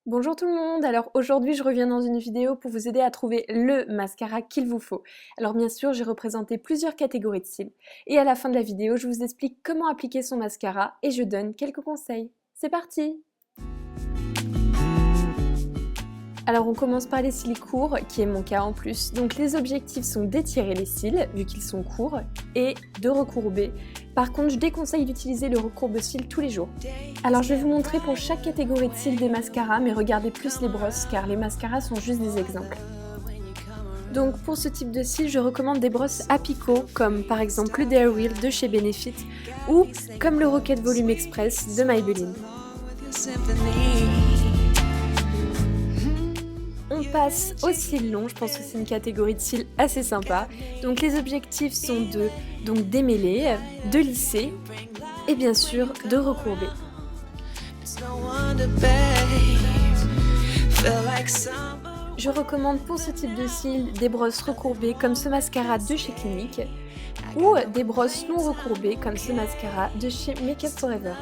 Bonjour tout le monde, alors aujourd'hui je reviens dans une vidéo pour vous aider à trouver le mascara qu'il vous faut. Alors bien sûr j'ai représenté plusieurs catégories de cils et à la fin de la vidéo je vous explique comment appliquer son mascara et je donne quelques conseils. C'est parti! Alors on commence par les cils courts, qui est mon cas en plus. Donc les objectifs sont d'étirer les cils, vu qu'ils sont courts, et de recourber. Par contre, je déconseille d'utiliser le recourbe-cils tous les jours. Alors je vais vous montrer pour chaque catégorie de cils des mascaras, mais regardez plus les brosses, car les mascaras sont juste des exemples. Donc pour ce type de cils, je recommande des brosses à picot, comme par exemple le Dare Wheel de chez Benefit, ou comme le Rocket Volume Express de Maybelline. On passe aux cils longs, je pense que c'est une catégorie de cils assez sympa. Donc les objectifs sont de démêler, de lisser et bien sûr de recourber. Je recommande pour ce type de cils des brosses recourbées comme ce mascara de chez Clinique ou des brosses non recourbées comme ce mascara de chez Make Up Forever.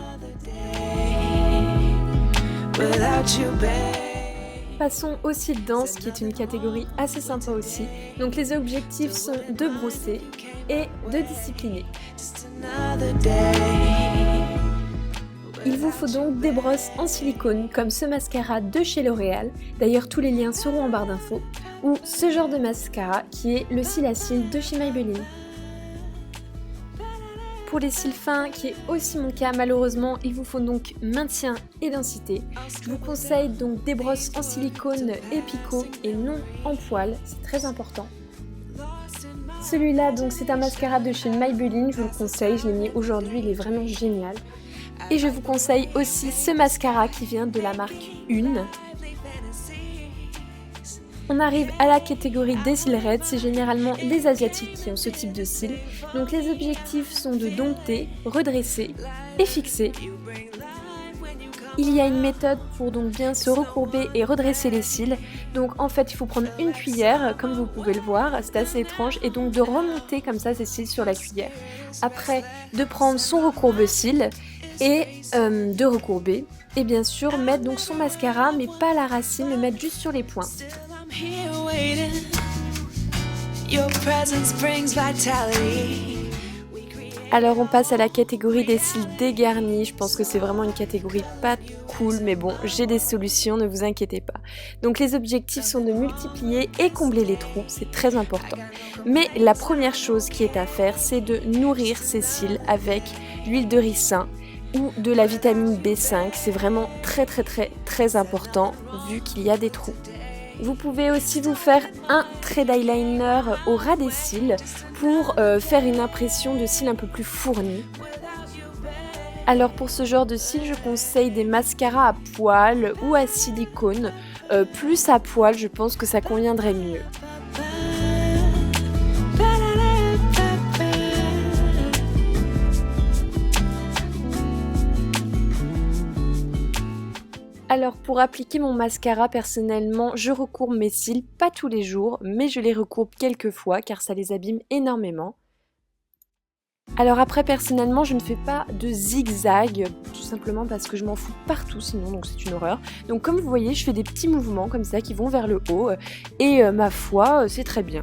Passons aux cils denses, qui est une catégorie assez sympa aussi. Donc les objectifs sont de brosser et de discipliner. Il vous faut donc des brosses en silicone, comme ce mascara de chez L'Oréal, d'ailleurs tous les liens seront en barre d'infos, ou ce genre de mascara qui est le cil à cils de chez Maybelline. Pour les cils fins, qui est aussi mon cas, malheureusement, il vous faut donc maintien et densité. Je vous conseille donc des brosses en silicone et picot et non en poil, c'est très important. Celui-là, donc c'est un mascara de chez Maybelline, je vous le conseille, je l'ai mis aujourd'hui, il est vraiment génial. Et je vous conseille aussi ce mascara qui vient de la marque Une. On arrive à la catégorie des cils raides, c'est généralement les asiatiques qui ont ce type de cils. Donc les objectifs sont de dompter, redresser et fixer. Il y a une méthode pour donc bien se recourber et redresser les cils. Donc en fait il faut prendre une cuillère, comme vous pouvez le voir, c'est assez étrange, et donc de remonter comme ça ces cils sur la cuillère. Après de prendre son recourbe-cils et de recourber. Et bien sûr mettre donc son mascara, mais pas à la racine, le mettre juste sur les pointes. Alors on passe à la catégorie des cils dégarnis, je pense que c'est vraiment une catégorie pas cool, mais bon, j'ai des solutions, ne vous inquiétez pas. Donc les objectifs sont de multiplier et combler les trous, c'est très important. Mais la première chose qui est à faire, c'est de nourrir ces cils avec l'huile de ricin ou de la vitamine B5, c'est vraiment très important vu qu'il y a des trous. Vous pouvez aussi vous faire un trait d'eyeliner au ras des cils pour faire une impression de cils un peu plus fournie. Alors pour ce genre de cils, je conseille des mascaras à poils ou à silicone. Plus à poils, je pense que ça conviendrait mieux. Alors pour appliquer mon mascara, personnellement, je recourbe mes cils, pas tous les jours, mais je les recourbe quelques fois car ça les abîme énormément. Alors après, personnellement, je ne fais pas de zigzag, tout simplement parce que je m'en fous partout sinon, donc c'est une horreur. Donc comme vous voyez, je fais des petits mouvements comme ça qui vont vers le haut et ma foi, c'est très bien.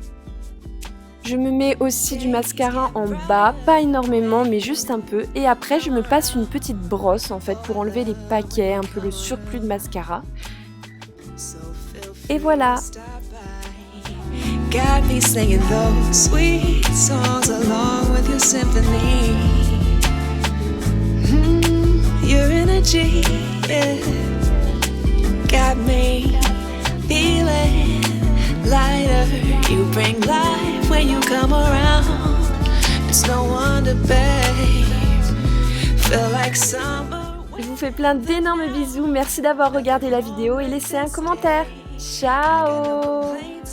Je me mets aussi du mascara en bas, pas énormément mais juste un peu, et après je me passe une petite brosse en fait pour enlever les paquets, un peu le surplus de mascara. Et voilà. Got me singing those sweet songs along with your symphony. Your energy, yeah, got me feeling lighter. You bring life when you come around. It's no wonder, babe. Feel like summer. Je vous fais plein d'énormes bisous. Merci d'avoir regardé la vidéo et laissez un commentaire. Ciao!